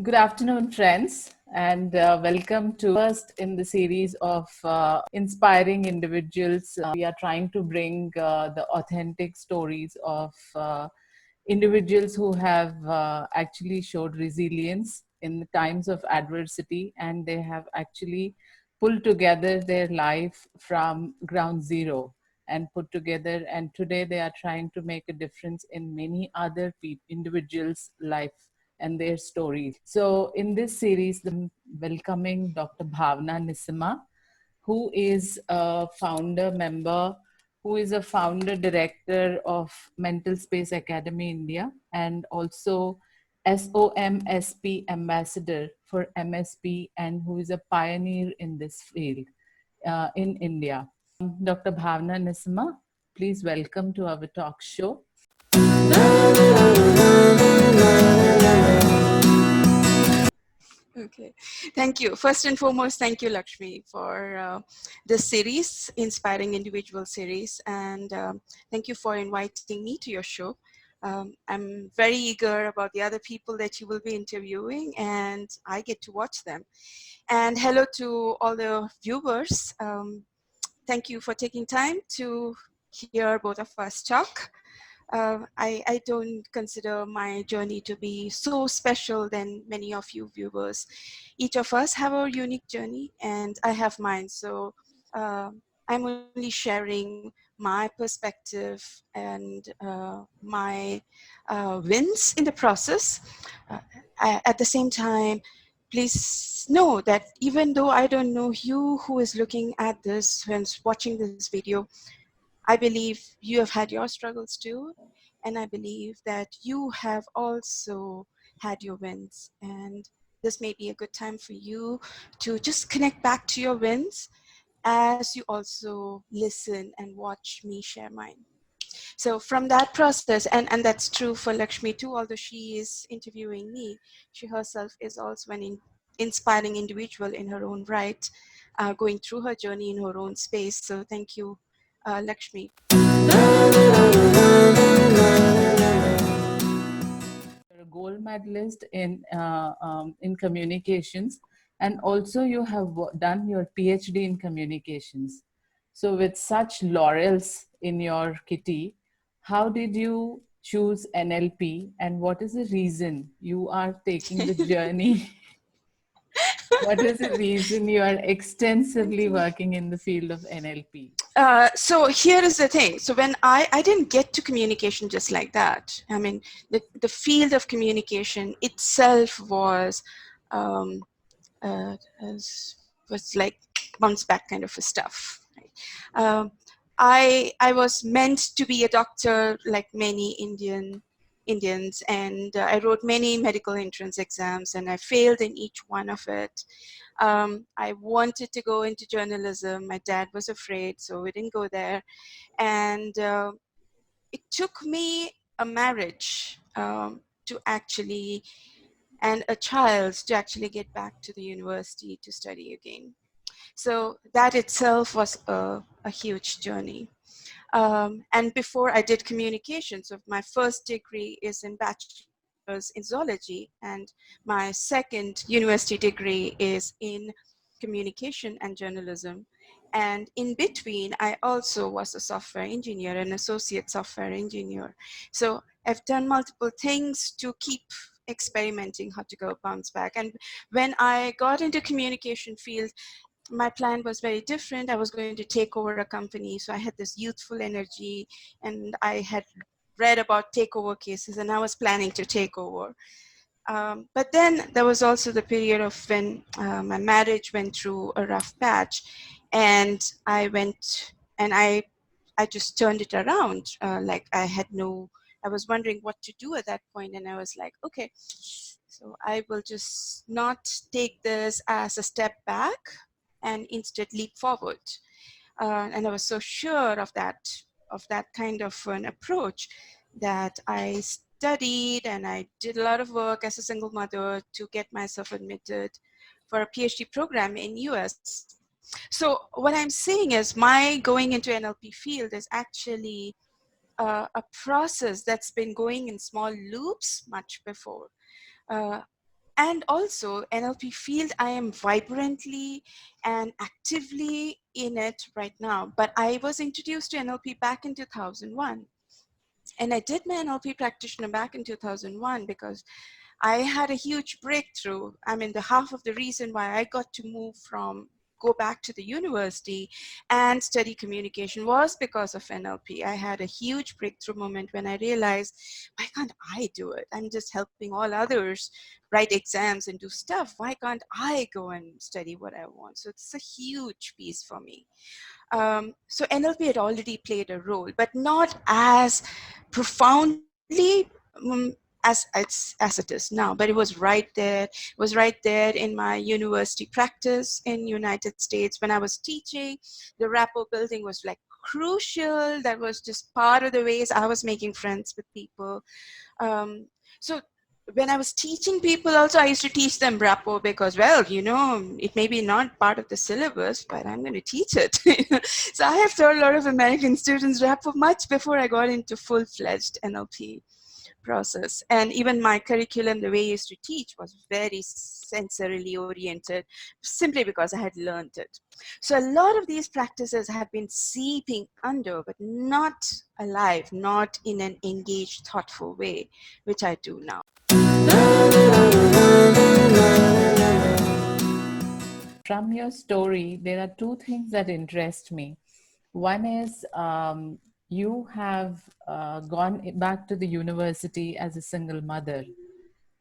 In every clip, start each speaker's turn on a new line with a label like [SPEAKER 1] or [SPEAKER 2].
[SPEAKER 1] Good afternoon, friends, and welcome to first in the series of inspiring individuals. We are trying to bring the authentic stories of individuals who have actually showed resilience in the times of adversity, and they have actually pulled together their life from ground zero and put together, and today they are trying to make a difference in many other individuals' life and their stories. So in this series, I'm welcoming Dr. Bhavana Nissima, who is a founder member, who is a founder director of Mental Space Academy India, and also SOMSP ambassador for MSP, and who is a pioneer in this field in India. Dr. Bhavana Nissima, please welcome to our talk show.
[SPEAKER 2] Okay, thank you. First and foremost, thank you, Lakshmi, for this series, Inspiring Individual series, and thank you for inviting me to your show. I'm very eager about the other people that you will be interviewing, and I get to watch them. And hello to all the viewers. Thank you for taking time to hear both of us talk. I don't consider my journey to be so special than many of you viewers. Each of us have our unique journey, and I have mine. So I'm only sharing my perspective and my wins in the process. At the same time, please know that even though I don't know you who is looking at this, who's watching this video, I believe you have had your struggles too, and I believe that you have also had your wins, and this may be a good time for you to just connect back to your wins as you also listen and watch me share mine. So from that process, and that's true for Lakshmi too, although she is interviewing me, she herself is also an inspiring individual in her own right, going through her journey in her own space. So thank you, Lakshmi.
[SPEAKER 1] You're a gold medalist in communications, and also you have done your PhD in communications. So with such laurels in your kitty, how did you choose NLP, and what is the reason you are taking the journey? What is the reason you are extensively working in the field of NLP?
[SPEAKER 2] So here is the thing. So when I didn't get to communication just like that. I mean, the field of communication itself was um, was like bounce back kind of a stuff. Right? I was meant to be a doctor like many Indians, and I wrote many medical entrance exams, and I failed in each one of it. I wanted to go into journalism. My dad was afraid, so we didn't go there. And it took me a marriage to actually, and a child to actually get back to the university to study again. So that itself was a huge journey. And before I did communication, so my first degree is in bachelor's in zoology, and my second university degree is in communication and journalism. And in between, I also was a software engineer, an associate software engineer. So I've done multiple things to keep experimenting how to go bounce back. And when I got into communication field, my plan was very different. I was going to take over a company. So I had this youthful energy, and I had read about takeover cases, and I was planning to take over. But then there was also the period of when my marriage went through a rough patch, and I went and I just turned it around. Like I was wondering what to do at that point, and I was like, okay, so I will just not take this as a step back and instead leap forward. And I was so sure of that kind of an approach that I studied and I did a lot of work as a single mother to get myself admitted for a PhD program in US. So what I'm saying is my going into NLP field is actually a process that's been going in small loops much before. and also NLP field, I am vibrantly and actively in it right now. But I was introduced to NLP back in 2001. And I did my NLP practitioner back in 2001 because I had a huge breakthrough. I mean, the half of the reason why I got to go back to the university and study communication was because of NLP. I had a huge breakthrough moment when I realized, why can't I do it? I'm just helping all others write exams and do stuff. Why can't I go and study what I want? So it's a huge piece for me. So NLP had already played a role, but not as profoundly as it is now. But it was right there. It was right there in my university practice in United States when I was teaching. The rapport building was like crucial. That was just part of the ways I was making friends with people. So when I was teaching people also, I used to teach them rapport because, well, it may be not part of the syllabus, but I'm going to teach it. So I have taught a lot of American students rapport much before I got into full-fledged NLP process. And even my curriculum, the way I used to teach was very sensorily oriented, simply because I had learned it. So a lot of these practices have been seeping under, but not alive, not in an engaged, thoughtful way, which I do now.
[SPEAKER 1] From your story, there are two things that interest me. One is you have gone back to the university as a single mother,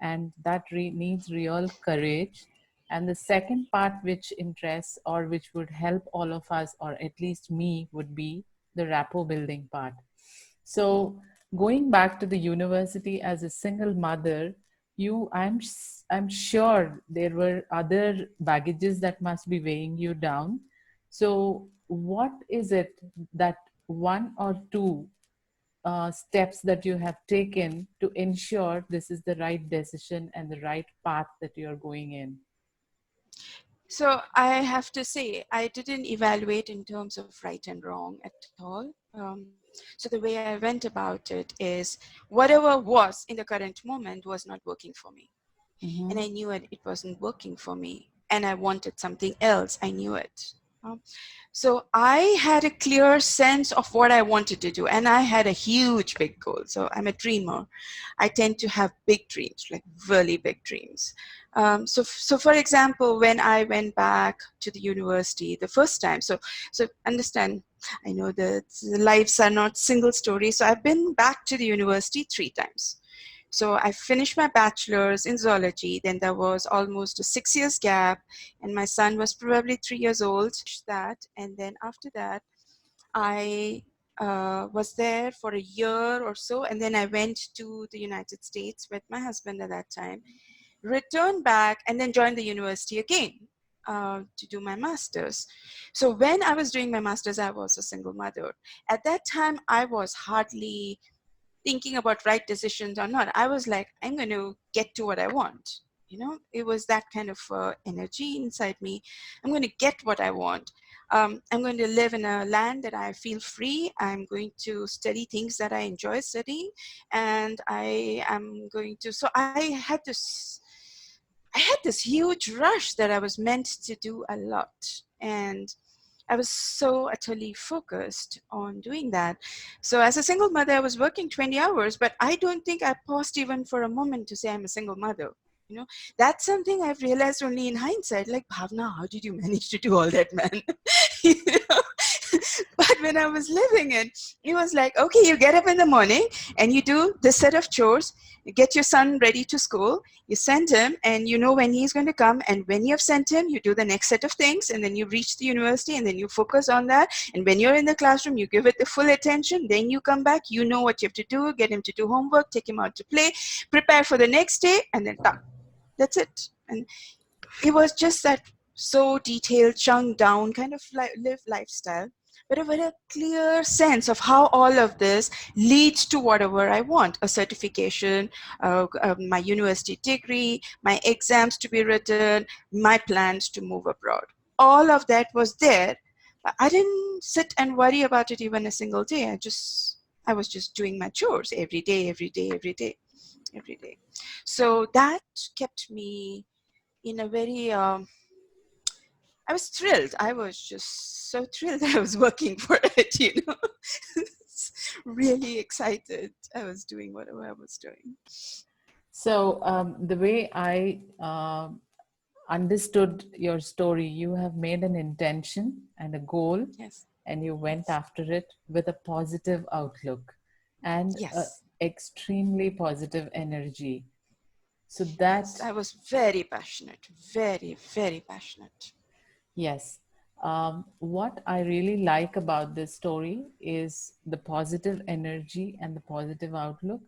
[SPEAKER 1] and that needs real courage. And the second part, which interests or which would help all of us, or at least me, would be the rapport building part. So, going back to the university as a single mother, I'm sure there were other baggages that must be weighing you down. So, what is it that one or two steps that you have taken to ensure this is the right decision and the right path that you're going in?
[SPEAKER 2] So I have to say, I didn't evaluate in terms of right and wrong at all. So the way I went about it is whatever was in the current moment was not working for me. And
[SPEAKER 1] Mm-hmm.
[SPEAKER 2] I knew it wasn't working for me. And I wanted something else. I knew it. Um, so I had a clear sense of what I wanted to do. And I had a huge, big goal. So I'm a dreamer. I tend to have big dreams, like really big dreams. So for example, when I went back to the university the first time, so understand, I know that the lives are not single stories. So I've been back to the university 3 times. So I finished my bachelor's in zoology. Then there was almost a 6 years gap, and my son was probably 3 years old. That, and then after that, I was there for a year or so, and then I went to the United States with my husband at that time, returned back, and then joined the university again to do my master's. So when I was doing my master's, I was a single mother. At that time, I was hardly thinking about right decisions or not. I was like, I'm going to get to what I want. It was that kind of energy inside me. I'm going to get what I want. I'm going to live in a land that I feel free. I'm going to study things that I enjoy studying, and I am going to. So I had this huge rush that I was meant to do a lot, and I was so utterly focused on doing that. So as a single mother, I was working 20 hours, but I don't think I paused even for a moment to say I'm a single mother. You know, that's something I've realized only in hindsight. Like, Bhavna, how did you manage to do all that, man? You know? But when I was living it was like, okay, you get up in the morning and you do this set of chores, you get your son ready to school, you send him, and you know when he's going to come, and when you have sent him, you do the next set of things, and then you reach the university, and then you focus on that, and when you're in the classroom, you give it the full attention, then you come back, you know what you have to do, get him to do homework, take him out to play, prepare for the next day, and then done. That's it. And it was just that so detailed, chunked down kind of live lifestyle, but with a clear sense of how all of this leads to whatever I want: a certification, my university degree, my exams to be written, my plans to move abroad. All of that was there, but I didn't sit and worry about it even a single day. I was just doing my chores every day, every day, every day. every day. So that kept me in a very I was thrilled. I was just so thrilled that I was working for it, really excited. I was doing whatever I was doing.
[SPEAKER 1] So, the way I understood your story, you have made an intention and a goal,
[SPEAKER 2] Yes.
[SPEAKER 1] and you went
[SPEAKER 2] Yes.
[SPEAKER 1] after it with a positive outlook and
[SPEAKER 2] Yes.
[SPEAKER 1] extremely positive energy. So,
[SPEAKER 2] Yes.
[SPEAKER 1] that
[SPEAKER 2] I was very passionate. Very, very passionate.
[SPEAKER 1] yes. What I really like about this story is the positive energy and the positive outlook,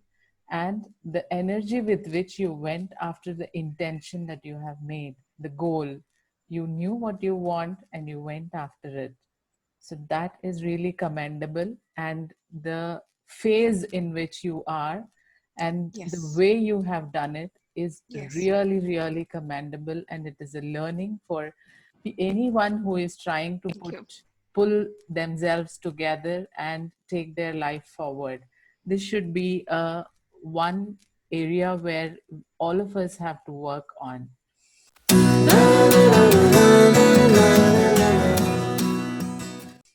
[SPEAKER 1] and the energy with which you went after the intention that you have made, the goal. You knew what you want and you went after it. So that is really commendable. And the phase in which you are and the
[SPEAKER 2] Yes.
[SPEAKER 1] way you have done it is
[SPEAKER 2] Yes.
[SPEAKER 1] really, really commendable. And it is a learning for anyone who is trying to
[SPEAKER 2] Thank you.
[SPEAKER 1] pull themselves together and take their life forward. This should be a one area where all of us have to work on.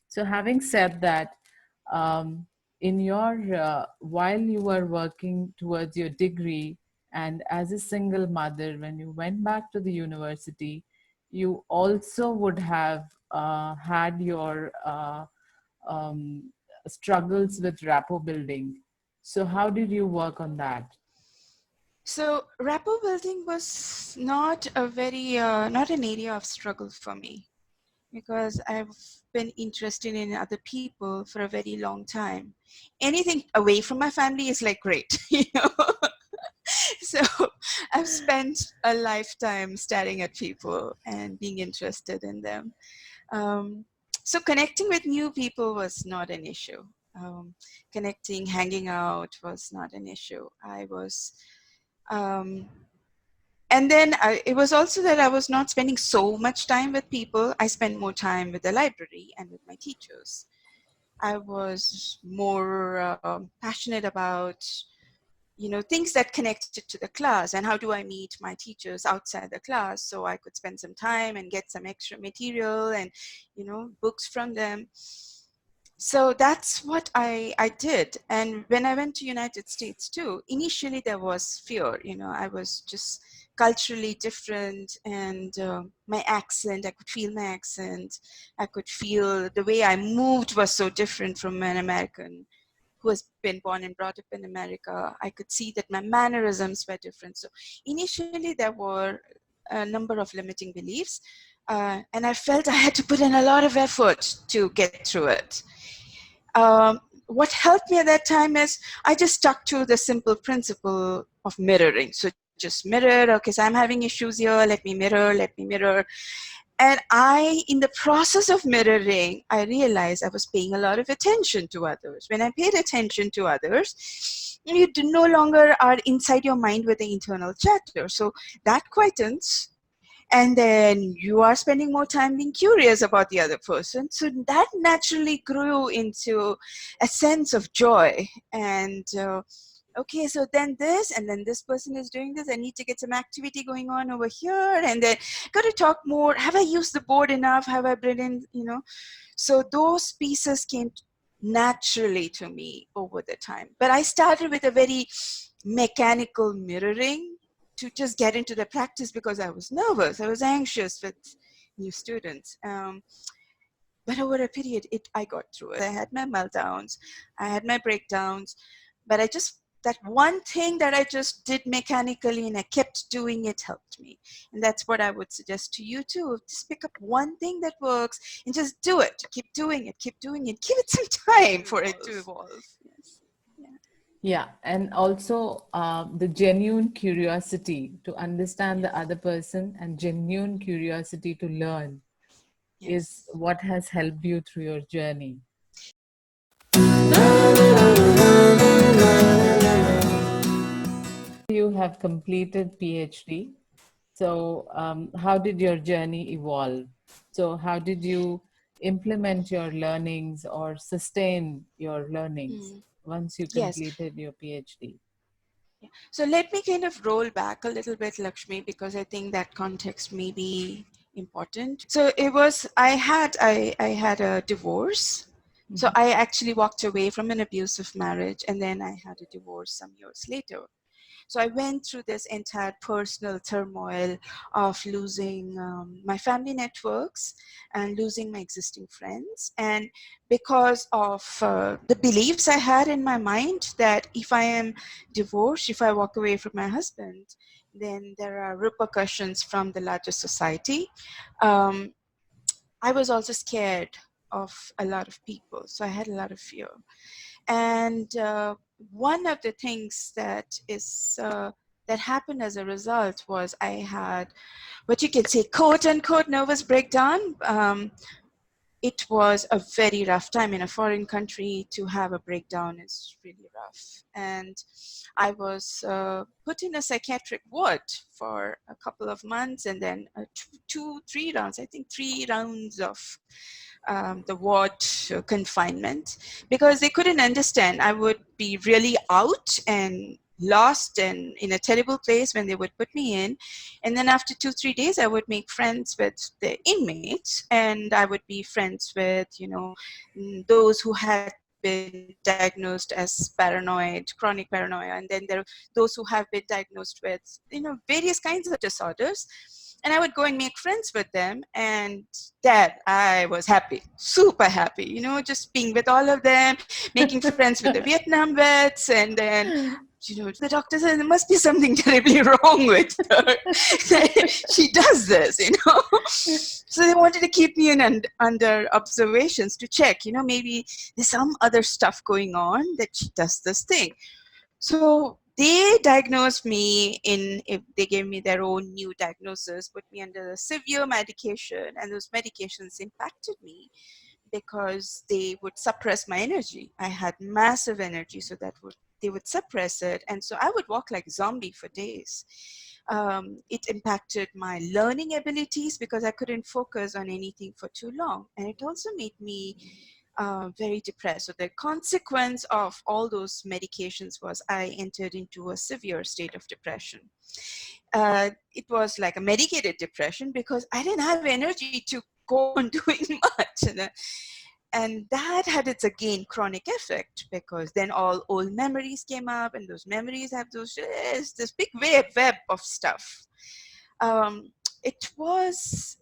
[SPEAKER 1] So, having said that, in your while you were working towards your degree and as a single mother, when you went back to the university, you also would have had your um, struggles with rapport building. So, how did you work on that?
[SPEAKER 2] So rapport building was not a very not an area of struggle for me because I've been interested in other people for a very long time. Anything away from my family is like great, So I've spent a lifetime staring at people and being interested in them. Um, so connecting with new people was not an issue. Connecting, hanging out was not an issue. I was um, and then it was also that I was not spending so much time with people. I spent more time with the library and with my teachers. I was more passionate about things that connected to the class, and how do I meet my teachers outside the class so I could spend some time and get some extra material and books from them. So that's what I did. And when I went to United States too, initially there was fear. I was just culturally different, and my accent, I could feel my accent. I could feel the way I moved was so different from an American who has been born and brought up in America. I could see that my mannerisms were different. So initially there were a number of limiting beliefs, and I felt I had to put in a lot of effort to get through it. What helped me at that time is I just stuck to the simple principle of mirroring. So just mirror, okay, so I'm having issues here, let me mirror. And in the process of mirroring, I realized I was paying a lot of attention to others. When I paid attention to others, you no longer are inside your mind with the internal chatter. So that quietens, and then you are spending more time being curious about the other person, so that naturally grew into a sense of joy. And okay, so then this, and then this person is doing this, I need to get some activity going on over here, and then got to talk more. Have I used the board enough? Have I been so those pieces came naturally to me over the time. But I started with a very mechanical mirroring to just get into the practice because I was nervous. I was anxious with new students. But over a period, I got through it. I had my meltdowns, I had my breakdowns, but that one thing that I just did mechanically and I kept doing it helped me. And that's what I would suggest to you too. Just pick up one thing that works and just do it. Keep doing it, keep doing it. Give it some time for it to evolve. Yes. Yeah.
[SPEAKER 1] Yeah, and also the genuine curiosity to understand the
[SPEAKER 2] Yes.
[SPEAKER 1] other person and genuine curiosity to learn is
[SPEAKER 2] Yes.
[SPEAKER 1] what has helped you through your journey. You have completed PhD. So, how did your journey evolve? So, how did you implement your learnings or sustain your learnings
[SPEAKER 2] Mm.
[SPEAKER 1] once you
[SPEAKER 2] Yes.
[SPEAKER 1] completed your PhD?
[SPEAKER 2] So let me kind of roll back a little bit, Lakshmi, because I think that context may be important. So it was, I had a divorce. So I actually walked away from an abusive marriage, and then I had a divorce some years later. So I went through this entire personal turmoil of losing my family networks and losing my existing friends. And because of the beliefs I had in my mind that if I am divorced, if I walk away from my husband, then there are repercussions from the larger society. Um, I was also scared of a lot of people. So I had a lot of fear. And one of the things that happened as a result was I had what you could say, quote unquote, nervous breakdown. It was a very rough time in a foreign country. To have a breakdown is really rough. And I was put in a psychiatric ward for a couple of months, and then 3 rounds, I think 3 rounds of the ward confinement, because they couldn't understand. I would be really out and lost and in a terrible place when they would put me in, and then after 2-3 days I would make friends with the inmates, and I would be friends with those who had been diagnosed as paranoid, chronic paranoia, and then there are those who have been diagnosed with various kinds of disorders. And I would go and make friends with them, and that I was happy, super happy, just being with all of them, making friends with the Vietnam vets. And then the doctor said there must be something terribly wrong with her. She does this. So they wanted to keep me under observations to check, maybe there's some other stuff going on that she does this thing. So they diagnosed me if they gave me their own new diagnosis, put me under severe medication, and those medications impacted me because they would suppress my energy. I had massive energy, so they would suppress it, and so I would walk like a zombie for days. It impacted my learning abilities because I couldn't focus on anything for too long, and it also made me very depressed. So the consequence of all those medications was I entered into a severe state of depression. It was like a medicated depression because I didn't have energy to go on doing much. And that had its again chronic effect, because then all old memories came up, and those memories have this big web of stuff. Um, it was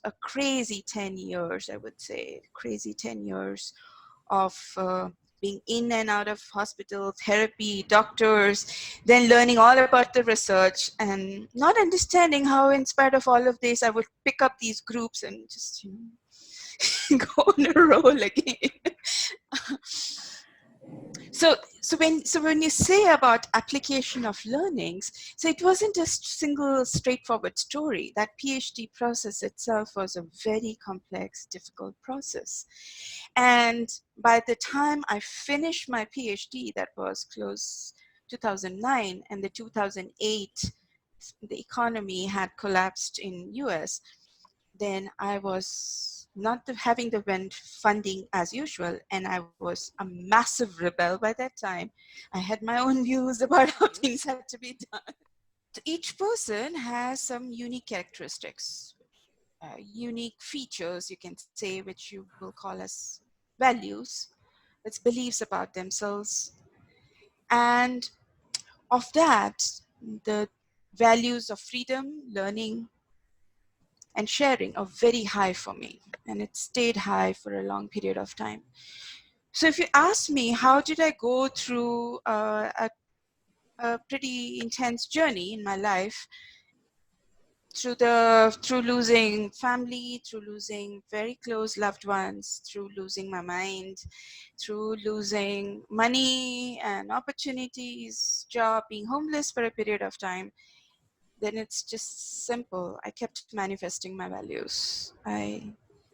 [SPEAKER 2] a crazy 10 years, I would say, crazy 10 years of being in and out of hospital, therapy, doctors, then learning all about the research and not understanding how, in spite of all of this, I would pick up these groups and just go on a roll again. So when you say about application of learnings, so it wasn't a single straightforward story. That PhD process itself was a very complex, difficult process. And by the time I finished my PhD, that was close 2009, and the 2008, the economy had collapsed in US, then I was not having the funding as usual, and I was a massive rebel by that time. I had my own views about how things had to be done. Each person has some unique characteristics, unique features, you can say, which you will call as values. It's beliefs about themselves. And of that, the values of freedom, learning, and sharing are very high for me, and it stayed high for a long period of time. So if you ask me, how did I go through a pretty intense journey in my life, through losing family, through losing very close loved ones, through losing my mind, through losing money and opportunities, job, being homeless for a period of time, then it's just simple. I kept manifesting my values.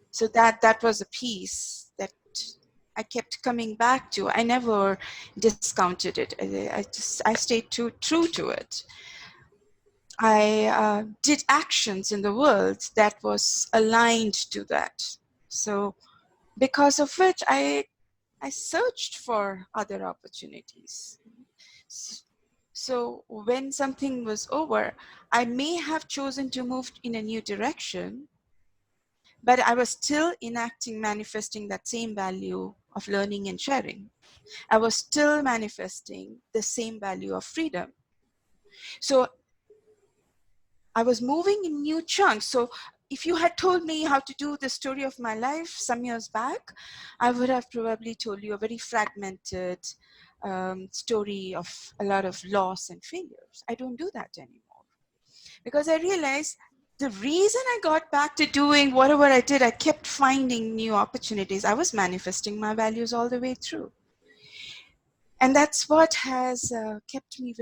[SPEAKER 2] So that was a piece that I kept coming back to. I never discounted it. I stayed true to it. I did actions in the world that was aligned to that. So because of which I searched for other opportunities. So when something was over, I may have chosen to move in a new direction, but I was still enacting, manifesting that same value of learning and sharing. I was still manifesting the same value of freedom. So I was moving in new chunks. So if you had told me how to do the story of my life some years back, I would have probably told you a very fragmented story of a lot of loss and failures. I don't do that anymore because I realized the reason I got back to doing whatever I did, I kept finding new opportunities. I was manifesting my values all the way through. And that's what has kept me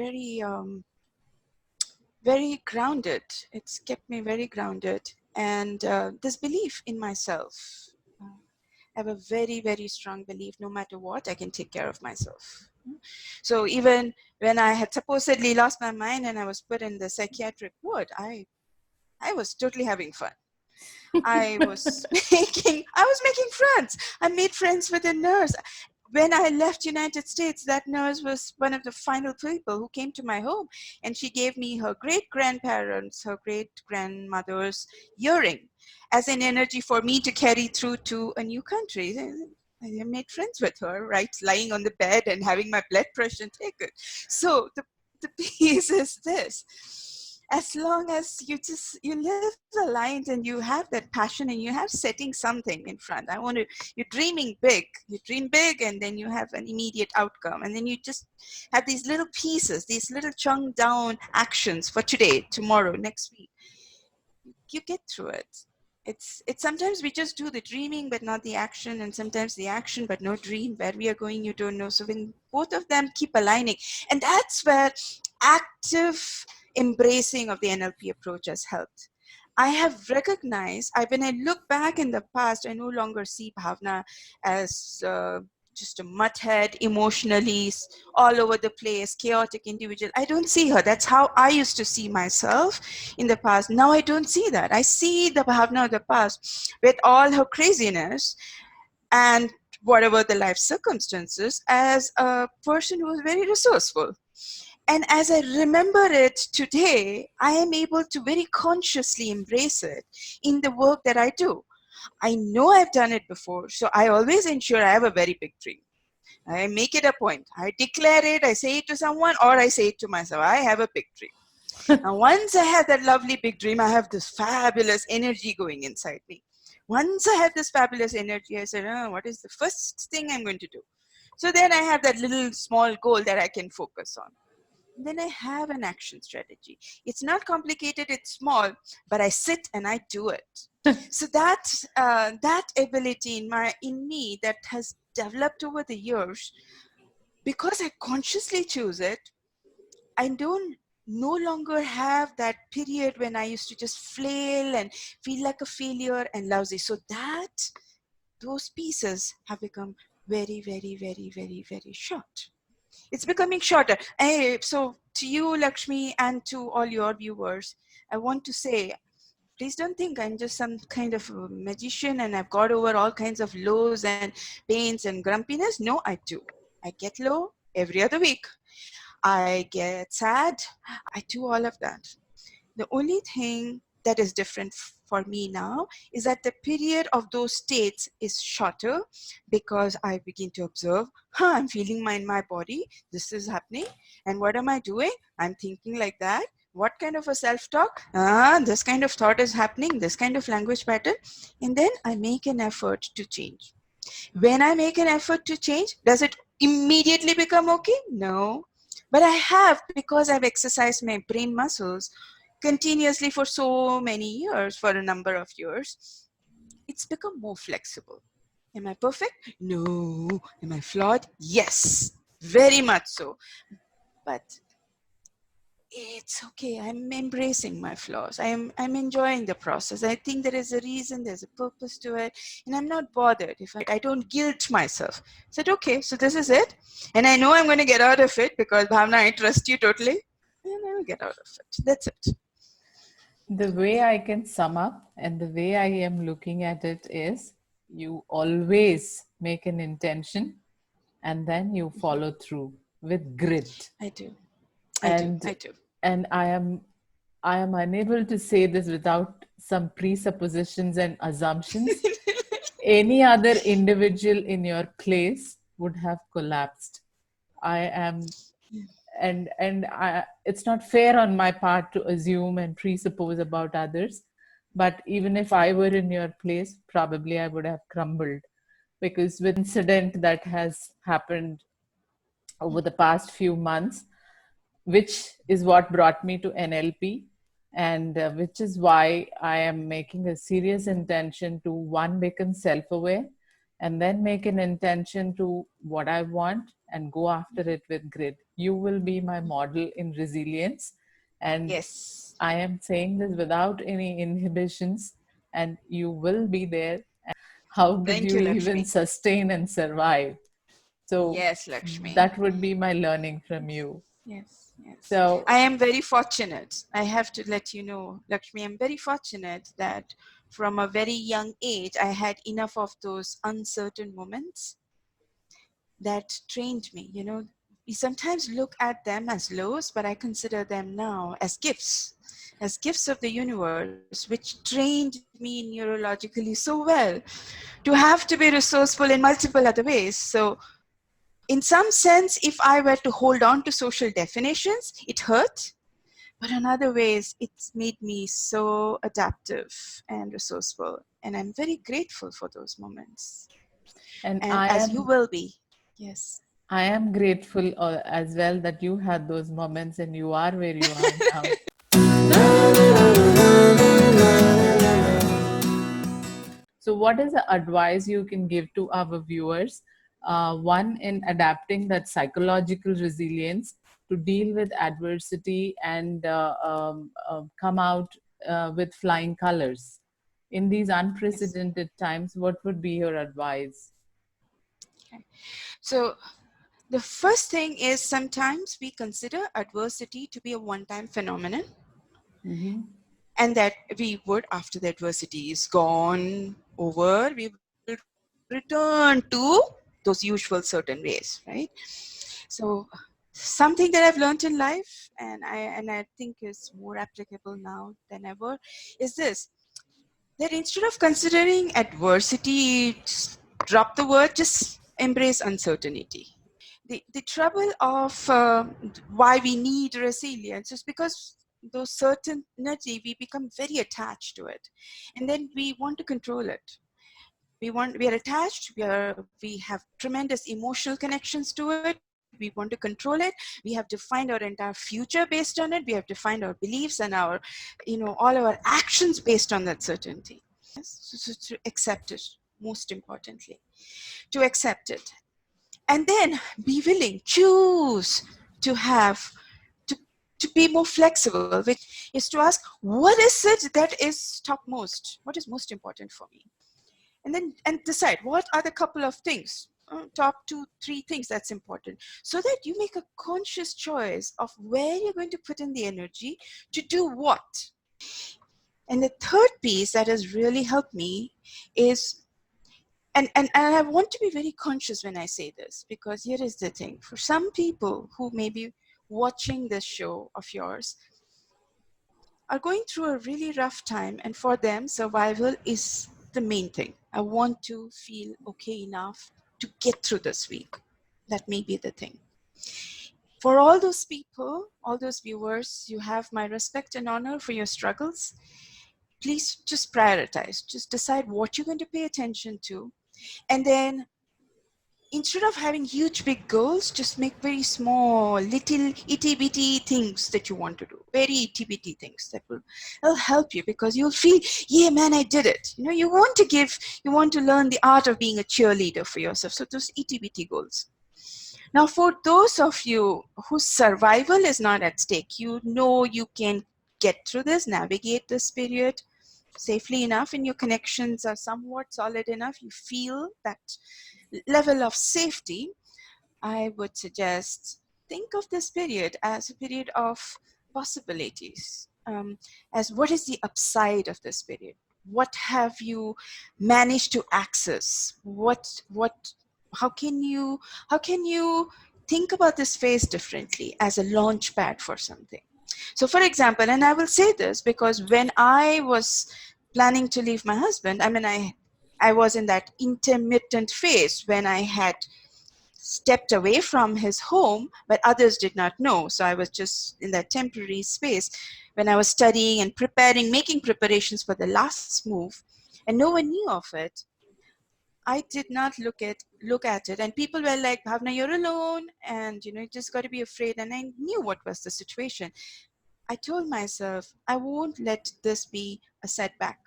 [SPEAKER 2] very grounded. It's kept me very grounded. And this belief in myself. I have a very, very strong belief no matter what, I can take care of myself. So even when I had supposedly lost my mind and I was put in the psychiatric ward, I was totally having fun. I was making friends. I made friends with a nurse. When I left United States, that nurse was one of the final people who came to my home, and she gave me her great grandparents, her great grandmother's earring as an energy for me to carry through to a new country. I made friends with her, right, lying on the bed and having my blood pressure taken. So the piece is this: as long as you live aligned and you have that passion and you have setting something in front. You're dreaming big. You dream big, and then you have an immediate outcome, and then you just have these little pieces, these little chunk down actions for today, tomorrow, next week. You get through it. It's sometimes we just do the dreaming but not the action, and sometimes the action but no dream. Where we are going, you don't know. So when both of them keep aligning, and that's where active embracing of the NLP approach has helped. I have recognized, when I look back in the past, I no longer see Bhavna as just a mudhead, emotionally all over the place, chaotic individual. I don't see her. That's how I used to see myself in the past. Now I don't see that. I see the Bhavna of the past with all her craziness and whatever the life circumstances as a person who is very resourceful. And as I remember it today, I am able to very consciously embrace it in the work that I do. I know I've done it before, so I always ensure I have a very big dream. I make it a point. I declare it, I say it to someone, or I say it to myself. I have a big dream. And once I have that lovely big dream, I have this fabulous energy going inside me. Once I have this fabulous energy, I said, oh, what is the first thing I'm going to do? So then I have that little small goal that I can focus on. Then I have an action strategy. It's not complicated, it's small, but I sit and I do it. So that ability in me that has developed over the years, because I consciously choose it, I don't no longer have that period when I used to just flail and feel like a failure and lousy. So those pieces have become very, very, very, very, very short. It's becoming shorter. So to you, Lakshmi, and to all your viewers, I want to say, please don't think I'm just some kind of a magician and I've got over all kinds of lows and pains and grumpiness. No, I do. I get low every other week. I get sad. I do all of that. The only thing that is different for me now is that the period of those states is shorter because I begin to observe, I'm feeling in my body, this is happening. And what am I doing? I'm thinking like that. What kind of a self-talk? This kind of thought is happening, this kind of language pattern. And then I make an effort to change. When I make an effort to change, does it immediately become okay? No. But I have, because I've exercised my brain muscles continuously for so many years, for a number of years, it's become more flexible. Am I perfect? No. Am I flawed? Yes, very much so. But it's okay. I'm embracing my flaws. I'm enjoying the process. I think there is a reason, there's a purpose to it, and I'm not bothered if I don't guilt myself. I said, okay, so this is it, and I know I'm going to get out of it because Bhavna, I trust you totally, and I will get out of it. That's it.
[SPEAKER 1] The way I can sum up and the way I am looking at it is you always make an intention and then you follow through with grit.
[SPEAKER 2] I do. I do.
[SPEAKER 1] and
[SPEAKER 2] I do.
[SPEAKER 1] I am unable to say this without some presuppositions and assumptions. Any other individual in your place would have collapsed. I am, it's not fair on my part to assume and presuppose about others. But even if I were in your place, probably I would have crumbled, because with incident that has happened over the past few months, which is what brought me to NLP, and which is why I am making a serious intention to, one, become self aware, and then make an intention to what I want and go after it with grit. You will be my model in resilience. And
[SPEAKER 2] Yes.
[SPEAKER 1] I am saying this without any inhibitions, and you will be there. How did
[SPEAKER 2] Thank
[SPEAKER 1] you
[SPEAKER 2] you,
[SPEAKER 1] even
[SPEAKER 2] Lakshmi.
[SPEAKER 1] sustain and survive? So
[SPEAKER 2] Yes, Lakshmi.
[SPEAKER 1] that would be my learning from you.
[SPEAKER 2] Yes, yes.
[SPEAKER 1] So,
[SPEAKER 2] I am very fortunate. I have to let you know, Lakshmi, I'm very fortunate that from a very young age, I had enough of those uncertain moments that trained me. You know, we sometimes look at them as lows, but I consider them now as gifts of the universe, which trained me neurologically so well to have to be resourceful in multiple other ways. So, in some sense, if I were to hold on to social definitions, it hurt. But in other ways, it's made me so adaptive and resourceful. And I'm very grateful for those moments.
[SPEAKER 1] and
[SPEAKER 2] And as you will be. Yes.
[SPEAKER 1] I am grateful as well that you had those moments and you are where you are now. So, what is the advice you can give to our viewers? One, in adapting that psychological resilience to deal with adversity and come out with flying colors. In these
[SPEAKER 2] Yes.
[SPEAKER 1] unprecedented times, what would be your advice?
[SPEAKER 2] Okay. So the first thing is sometimes we consider adversity to be a one-time phenomenon,
[SPEAKER 1] Mhm.
[SPEAKER 2] and that we would, after the adversity is gone over, we will return to those usual certain ways, right? So something that I've learned in life, and I think is more applicable now than ever, is this: that instead of considering adversity, just drop the word, just embrace uncertainty. The trouble of why we need resilience is because those certainty, we become very attached to it, and then we want to control it. We are attached, we have tremendous emotional connections to it, we want to control it, we have defined our entire future based on it, we have defined our beliefs and our, all our actions based on that certainty. Yes, so to accept it, most importantly, to accept it, and then be willing, choose to have to to be more flexible, which is to ask, what is it that is topmost, what is most important for me, and decide what are the couple of things, top 2 3 things that's important, so that you make a conscious choice of where you're going to put in the energy to do what. And the third piece that has really helped me is, and I want to be very conscious when I say this, because here is the thing: for some people who may be watching this show of yours are going through a really rough time, and for them survival is the main thing. I want to feel okay enough to get through this week. That may be the thing. For all those people, all those viewers, you have my respect and honor for your struggles. Please just prioritize, just decide what you're going to pay attention to, and then instead of having huge big goals, just make very small little itty bitty things that you want to do, very itty bitty things that will help you, because you'll feel, yeah man, I did it. You want to learn the art of being a cheerleader for yourself, so those itty bitty goals. Now for those of you whose survival is not at stake, you can get through this, navigate this period safely enough, and your connections are somewhat solid enough, you feel that level of safety, I would suggest think of this period as a period of possibilities. As what is the upside of this period? What have you managed to access? How can you think about this phase differently as a launch pad for something. So for example, and I will say this because when I was planning to leave my husband, I was in that intermittent phase when I had stepped away from his home, but others did not know. So I was just in that temporary space when I was studying and preparing, making preparations for the last move, and no one knew of it. I did not look at it, and people were like, "Bhavna, you're alone, and you just got to be afraid." And I knew what was the situation. I told myself, I won't let this be a setback.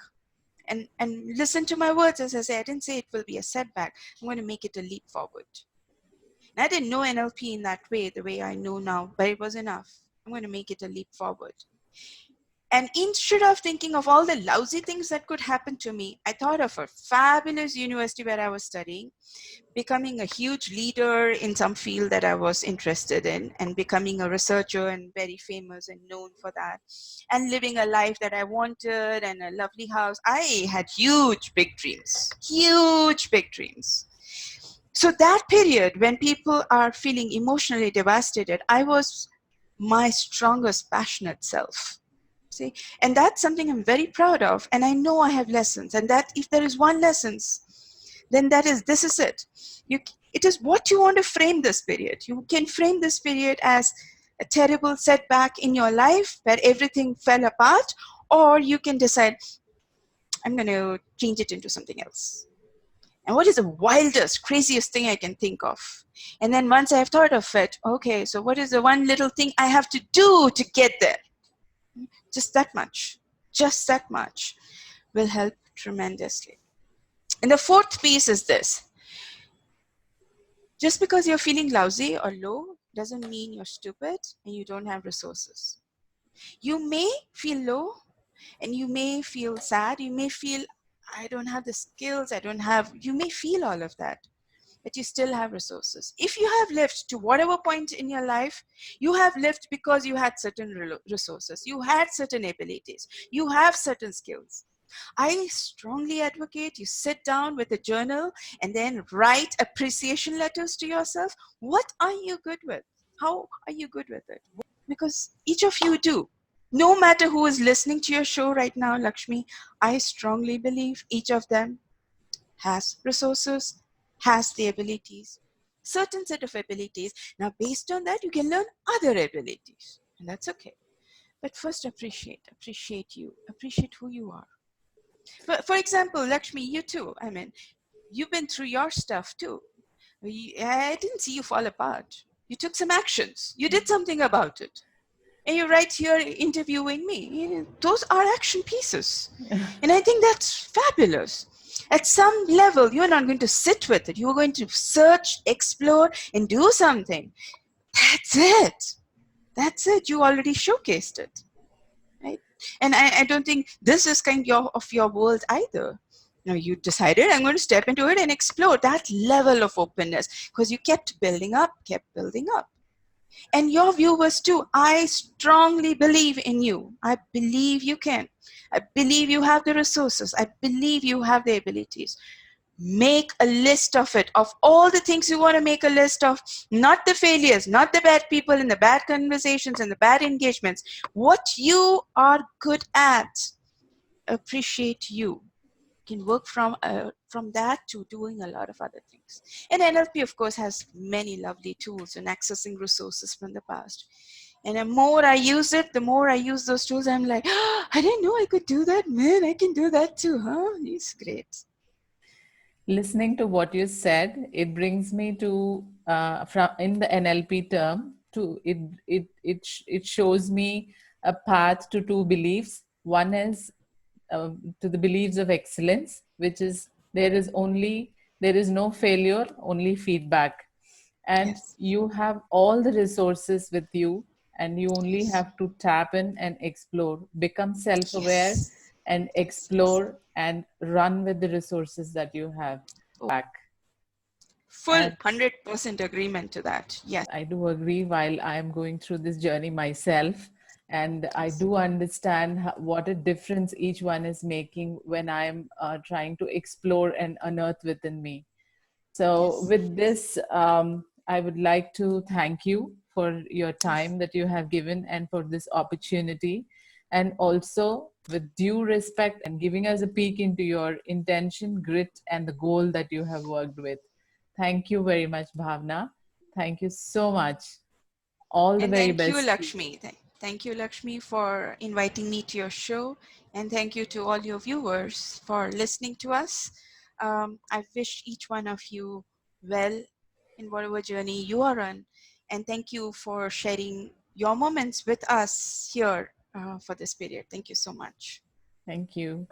[SPEAKER 2] And listen to my words as I say, I didn't say it will be a setback. I'm going to make it a leap forward. And I didn't know NLP in that way, the way I know now, but it was enough. I'm going to make it a leap forward. And instead of thinking of all the lousy things that could happen to me, I thought of a fabulous university where I was studying, becoming a huge leader in some field that I was interested in, and becoming a researcher and very famous and known for that, and living a life that I wanted and a lovely house. I had huge, big dreams, huge, big dreams. So that period when people are feeling emotionally devastated, I was my strongest, passionate self. See, and that's something I'm very proud of. And I know I have lessons. And that if there is one lessons, then this is it. It is what you want to frame this period. You can frame this period as a terrible setback in your life where everything fell apart, or you can decide, I'm going to change it into something else. And what is the wildest, craziest thing I can think of? And then once I've thought of it, okay, so what is the one little thing I have to do to get there? Just that much will help tremendously. And the fourth piece is this. Just because you're feeling lousy or low doesn't mean you're stupid and you don't have resources. You may feel low and you may feel sad. You may feel, I don't have the skills, you may feel all of that, but you still have resources. If you have lived to whatever point in your life, you have lived because you had certain resources, you had certain abilities, you have certain skills. I strongly advocate you sit down with a journal and then write appreciation letters to yourself. What are you good with? How are you good with it? Because each of you do. No matter who is listening to your show right now, Lakshmi, I strongly believe each of them has resources, has the abilities, certain set of abilities. Now, based on that, you can learn other abilities, and that's okay. But first, appreciate you, appreciate who you are. For example, Lakshmi, you too. You've been through your stuff too. I didn't see you fall apart. You took some actions. You did something about it. And you're right here interviewing me. Those are action pieces. And I think that's fabulous. At some level, you're not going to sit with it. You're going to search, explore, and do something. That's it. That's it. You already showcased it. Right? And I don't think this is of your world either. You decided, I'm going to step into it and explore that level of openness because you kept building up. And your viewers too, I strongly believe in you. I believe you can. I believe you have the resources. I believe you have the abilities. Make a list of it, of all the things you want to make a list of, not the failures, not the bad people and the bad conversations and the bad engagements. What you are good at, appreciate you. Can work from that to doing a lot of other things. And NLP, of course, has many lovely tools in accessing resources from the past. And the more I use it, the more I use those tools, I'm like, oh, I didn't know I could do that. Man, I can do that too, huh? It's great.
[SPEAKER 1] Listening to what you said, it brings me to from in the NLP term to it shows me a path to two beliefs. One is to the beliefs of excellence, which is there is no failure, only feedback, and
[SPEAKER 2] Yes.
[SPEAKER 1] you have all the resources with you, and you only
[SPEAKER 2] Yes.
[SPEAKER 1] have to tap in and explore, become self-aware,
[SPEAKER 2] Yes.
[SPEAKER 1] and
[SPEAKER 2] Yes. Yes.
[SPEAKER 1] explore and run with the resources that you have
[SPEAKER 2] Oh,
[SPEAKER 1] back.
[SPEAKER 2] full
[SPEAKER 1] And
[SPEAKER 2] 100% agreement to that. Yes.
[SPEAKER 1] I do agree while I am going through this journey myself. And I
[SPEAKER 2] Yes.
[SPEAKER 1] do understand what a difference each one is making when I'm trying to explore and unearth within me. So,
[SPEAKER 2] Yes.
[SPEAKER 1] with
[SPEAKER 2] Yes.
[SPEAKER 1] this, I would like to thank you for your time that you have given and for this opportunity. And also, with due respect and giving us a peek into your intention, grit, and the goal that you have worked with. Thank you very much, Bhavna. Thank you so much. All the
[SPEAKER 2] And
[SPEAKER 1] very
[SPEAKER 2] thank you,
[SPEAKER 1] best to you.
[SPEAKER 2] Lakshmi. Thank you, Lakshmi, for inviting me to your show. And thank you to all your viewers for listening to us. I wish each one of you well in whatever journey you are on. And thank you for sharing your moments with us here for this period. Thank you so much.
[SPEAKER 1] Thank you.